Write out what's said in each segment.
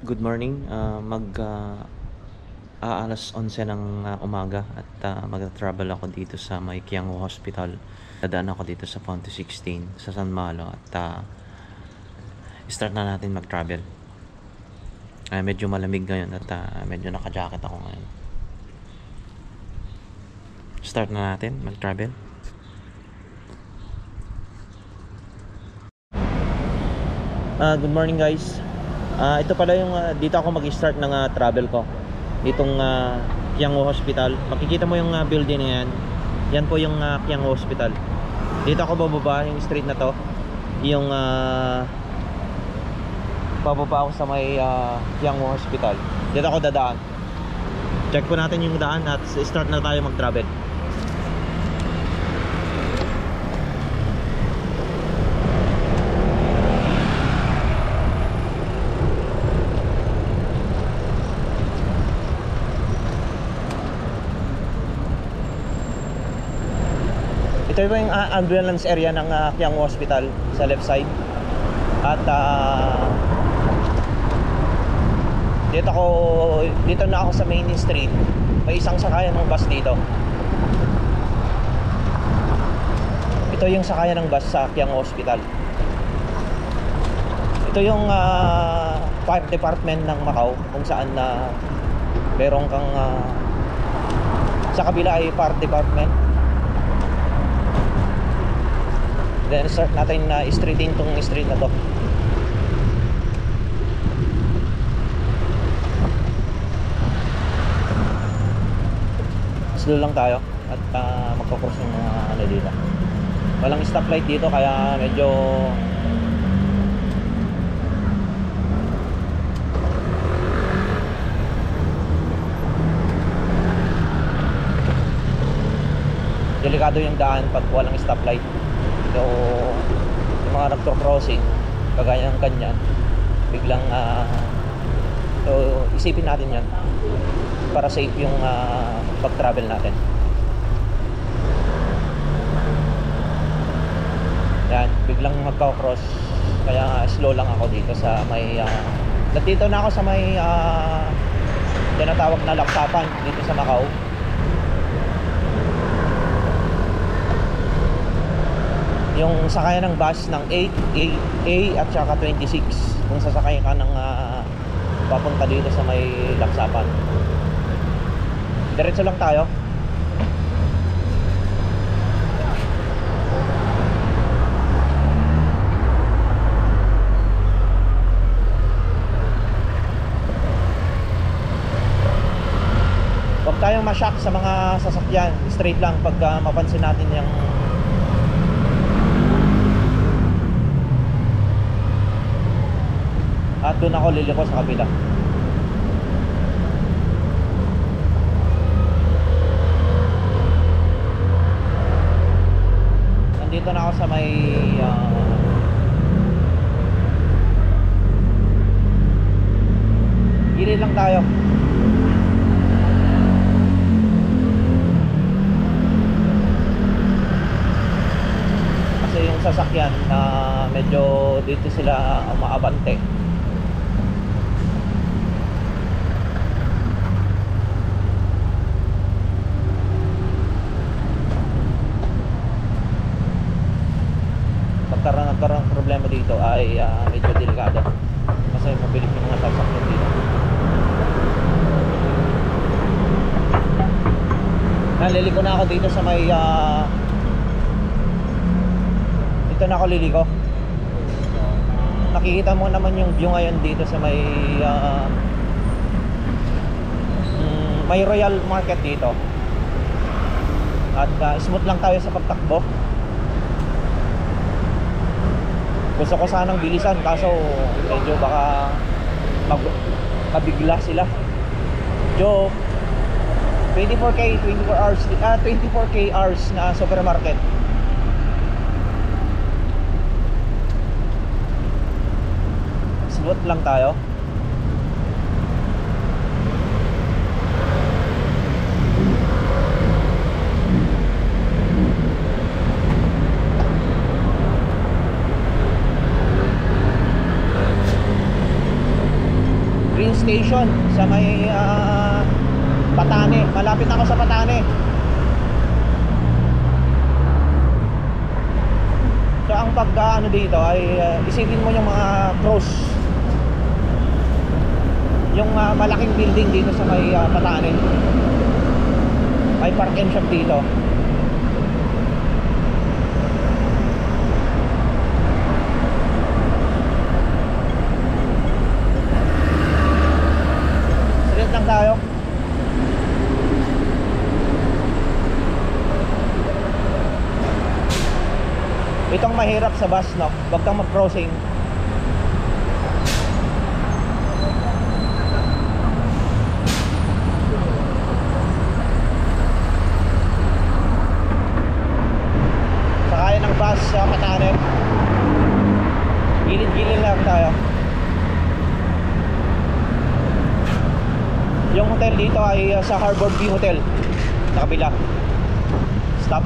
Good morning. Alas 11 ng umaga at mag-travel ako dito sa may Qiangu Hospital. Dadaan ako dito sa Ponte 16 sa San Malo at start na natin mag-travel. Medyo malamig ngayon at medyo naka-jacket ako ngayon. Start na natin mag-travel. Good morning guys. Ito pala yung dito ako mag-start ng travel ko. Ditong Qiangu Hospital. Makikita mo yung building na yan. Yan po yung Qiangu Hospital. Dito ako bababa, yung street na to. Yung bababa ako sa may Qiangu Hospital. Dito ako dadaan. Check po natin yung daan at start na tayo mag-travel. Ito yung ambulance area ng Qiangu Hospital sa left side. At dito na ako sa main street. May isang sakayan ng bus dito. Ito yung sakayan ng bus sa Qiangu Hospital. Ito yung fire department ng Macau, kung saan meron kang sa kabila ay fire department. Then start natin na streetin tong street na to. Slow lang tayo at magpo-cross yung mga dito. Walang stoplight dito kaya medyo delikado yung daan pag walang stoplight. So, yung mga nagto-crossing kagaya ng kanyan, biglang so isipin natin yan para safe yung pag-travel natin. Yan, biglang magka-cross kaya slow lang ako dito sa may nandito na ako sa may tinatawag na Laksapan dito sa Macau. Yung sakayan ng bus ng A at saka 26 kung sasakay ka ng papunta dito sa may Laksapan. Diretso lang tayo. Huwag tayong ma-shock sa mga sasakyan. Straight lang pag mapansin natin yung at doon ako liliko sa kabila. Nandito na ako sa may gilid lang tayo. Kasi yung sasakyan na medyo dito sila umaabante. Nagkaroon ng problema dito ay medyo delikado kasi mabilis yung mga sasakyan dito. Naliliko na ako dito sa may dito na ako liliko. Nakikita mo naman yung view ngayon dito sa may may Royal Market dito. At smooth lang tayo sa pagtakbo. Gusto ko sanang bilisan kaso medyo baka mabigla sila. Jo 24K 24K hours na supermarket. Smooth lang tayo. station sa may Patane. Malapit ako sa Patane. So ang pagka dito ay isipin mo yung mga cross, yung malaking building dito sa may Patane. May park and shop dito. Straight lang tayo. Itong mahirap sa bus, no? Huwag kang mag-crossing. Sakay ng bus sa Patane. Gilid-gilid lang tayo. Yung hotel dito ay sa Harbor View Hotel, sa kabila. Stop.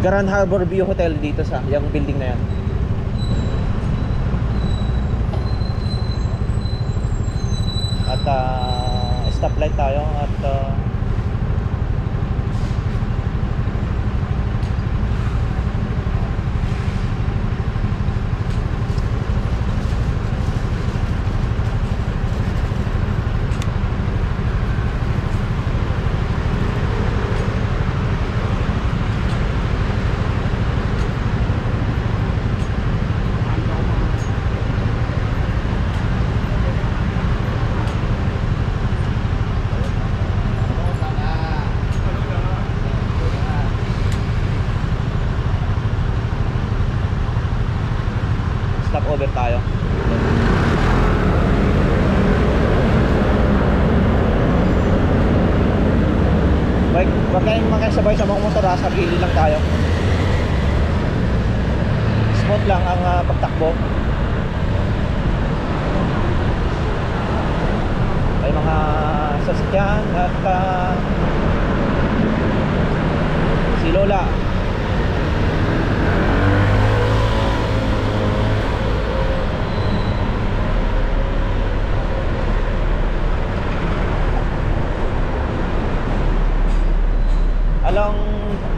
Grand Harbor View Hotel dito sa yung building na yan. At stoplight tayo at stop over tayo. Wag kayong makasabay sa mga motor, sa gilid lang tayo. Smooth lang ang pagtakbo. May mga sasakyan at si Lola.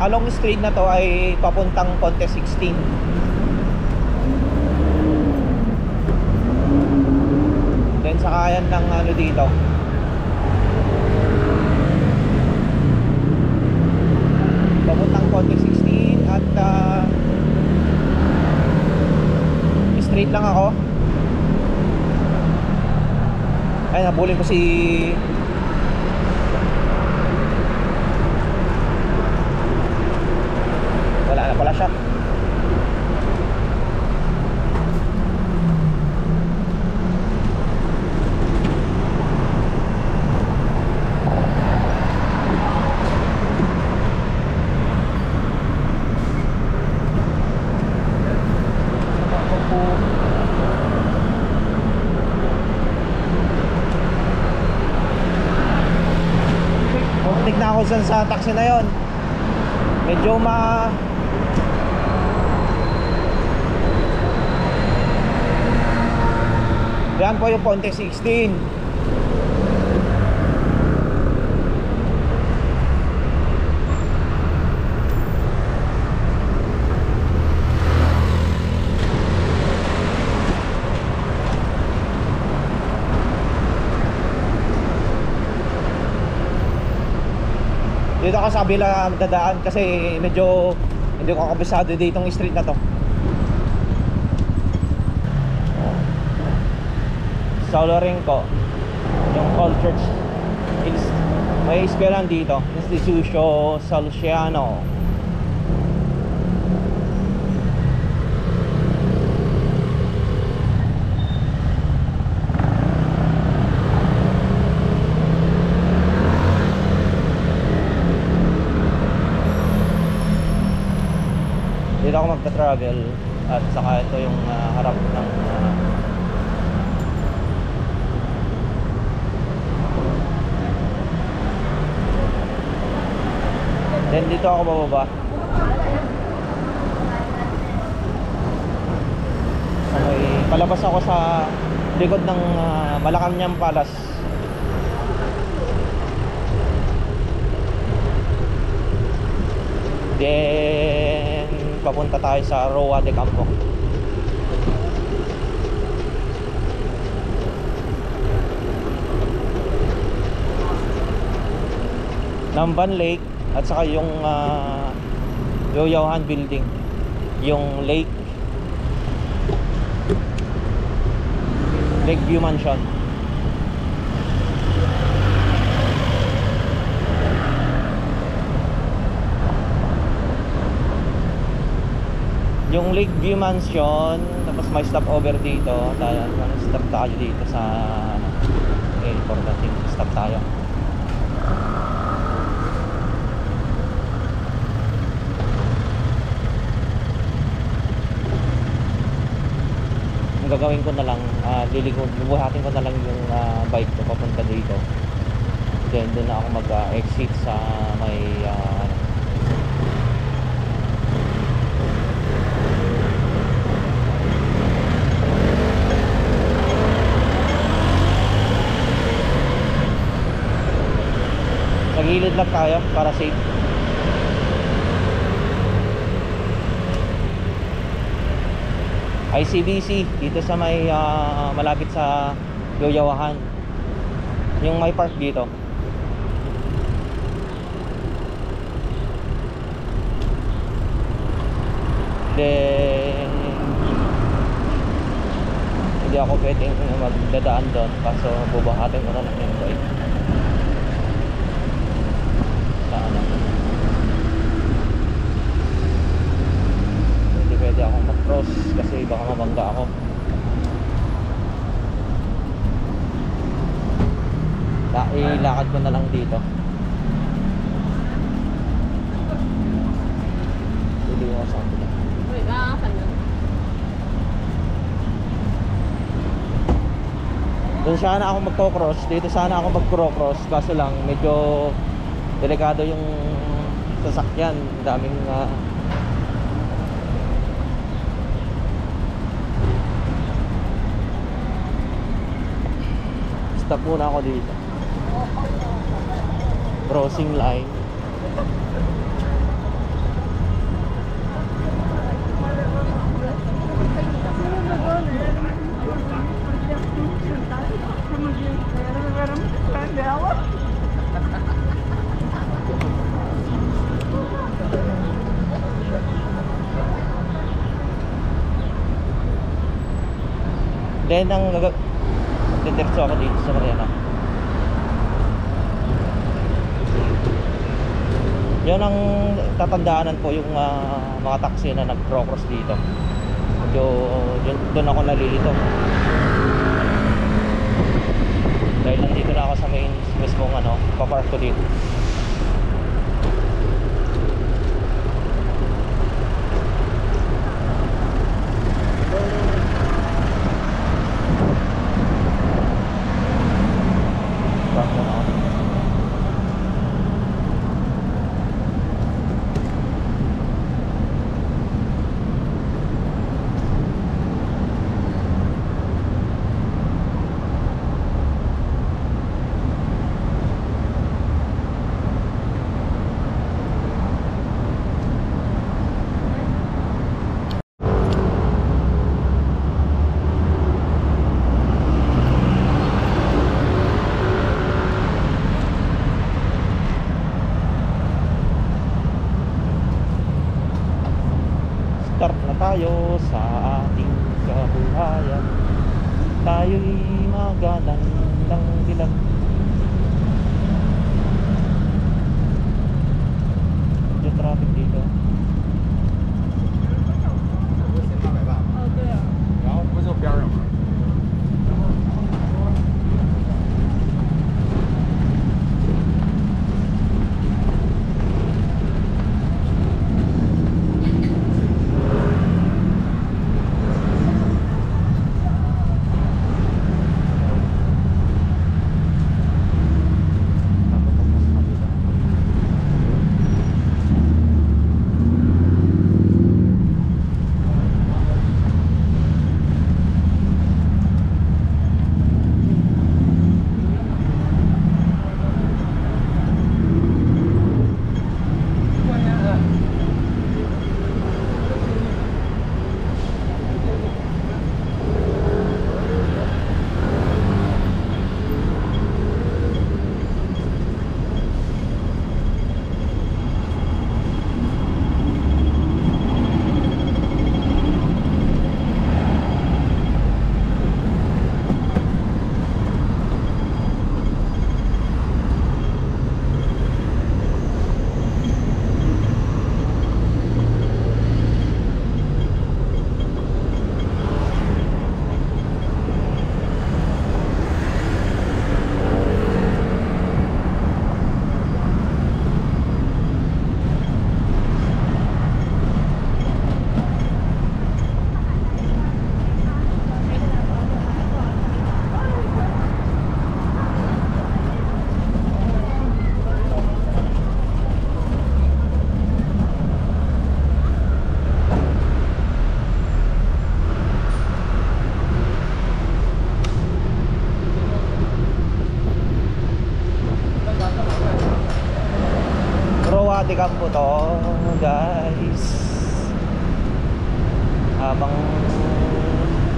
Along street na to ay papuntang Ponte 16. Then sakayan ng dito. Papuntang Ponte 16 at straight lang ako. Ay, nabulin ko si wala na pala siya. Muntik na ako sa taxi na yon. Medyo yan po yung Ponte 16. Dito ako sa kabila dadaan kasi medyo hindi ko kabisado ditong street na to. Solorenco, yung Old Church. May eskwelahan dito, Instituto Salesiano. Dito ako magta-travel at saka ito yung harap ng then dito ako bababa. sa may palabas ako sa likod ng Malacanang Palace. Then papunta tayo sa Roa de Campo. Namban Lake at saka yung Yoyawahan Building, yung Lakeview Mansion. Yung Lakeview Mansion, tapos may stop over dito. Stop tayo dito sa airport natin. Stop tayo. Ang gagawin ko na lang, bubuhatin ko na lang yung bike ko papunta dito. Then doon na ako mag-exit sa may gilid lang tayo para safe. ICBC dito sa may malapit sa Yoyawahan, yung may park dito. Then hindi ako pwedeng magdadaan doon, kaso bubuhatin ko na lang yung bike. Hindi pwede akong mag-cross kasi baka mabangga ako. Ilakad ko na lang dito. Hindi ko sa kanila. Doon sana ako magko-cross, dito sana ako mag-cross, kaso lang medyo delikado yung sasakyan, daming stop muna ako dito. Crossing line. Then ang diretso ako dito sa Mariana. Yun ang tatandaanan ko, yung mga taxi na nag-cross dito. Doon ako nalilito. Dahil nandito na ako sa main mismong papark ko dito. Start na tayo sa ating kabuhayan. Tayo'y magandang dilag. Yung traffic dito. to, guys.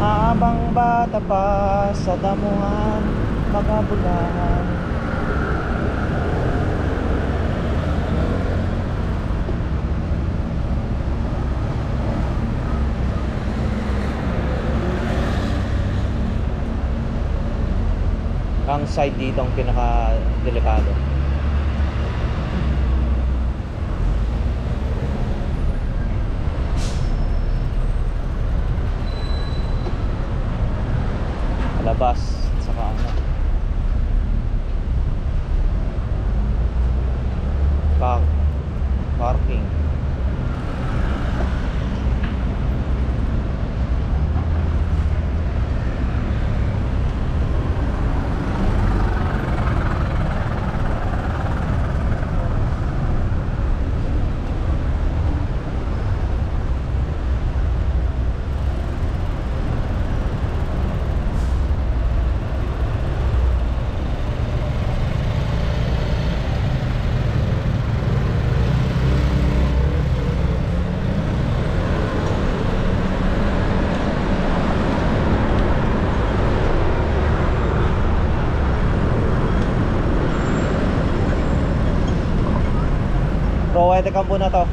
Habang bata pa sa damuhan, magabulahan. Ang side dito ang pinaka-delikado. Labas saka ano, parking. Pwede kampo na to.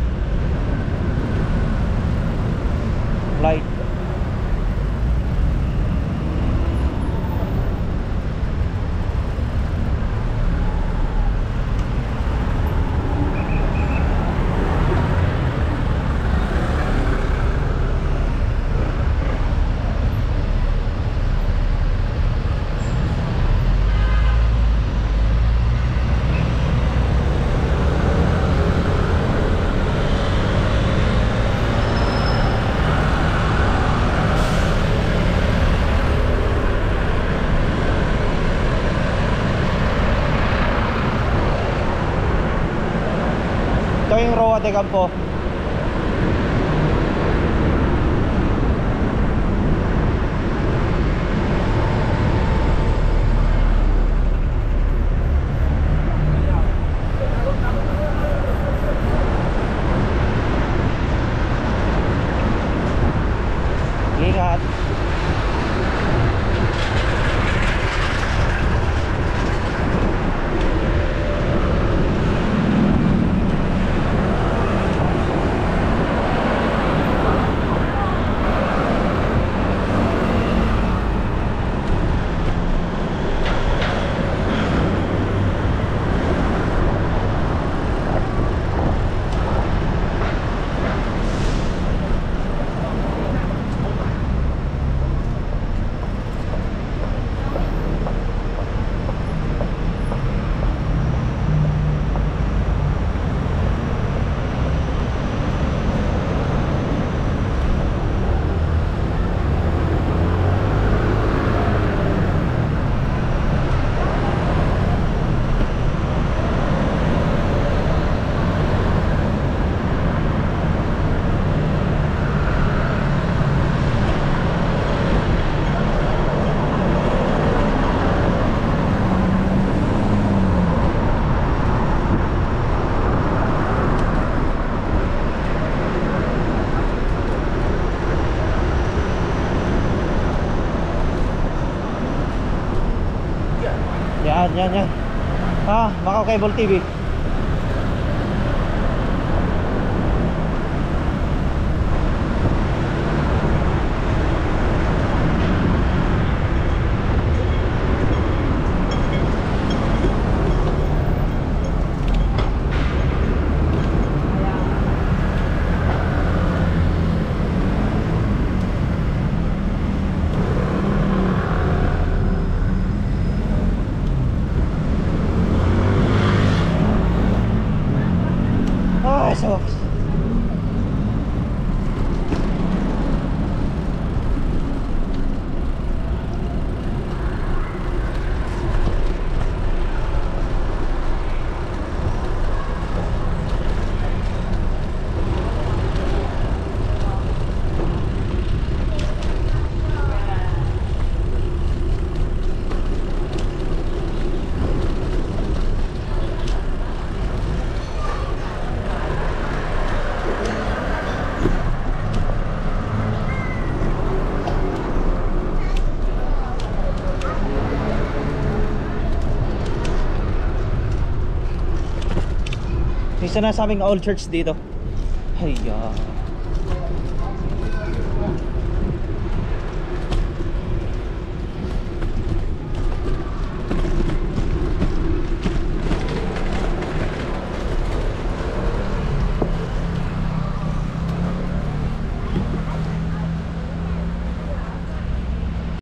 Light. Ito yung Roa de Campo. Ingat. Yan. Macau Cable TV. May sinasabing old church dito. Ay,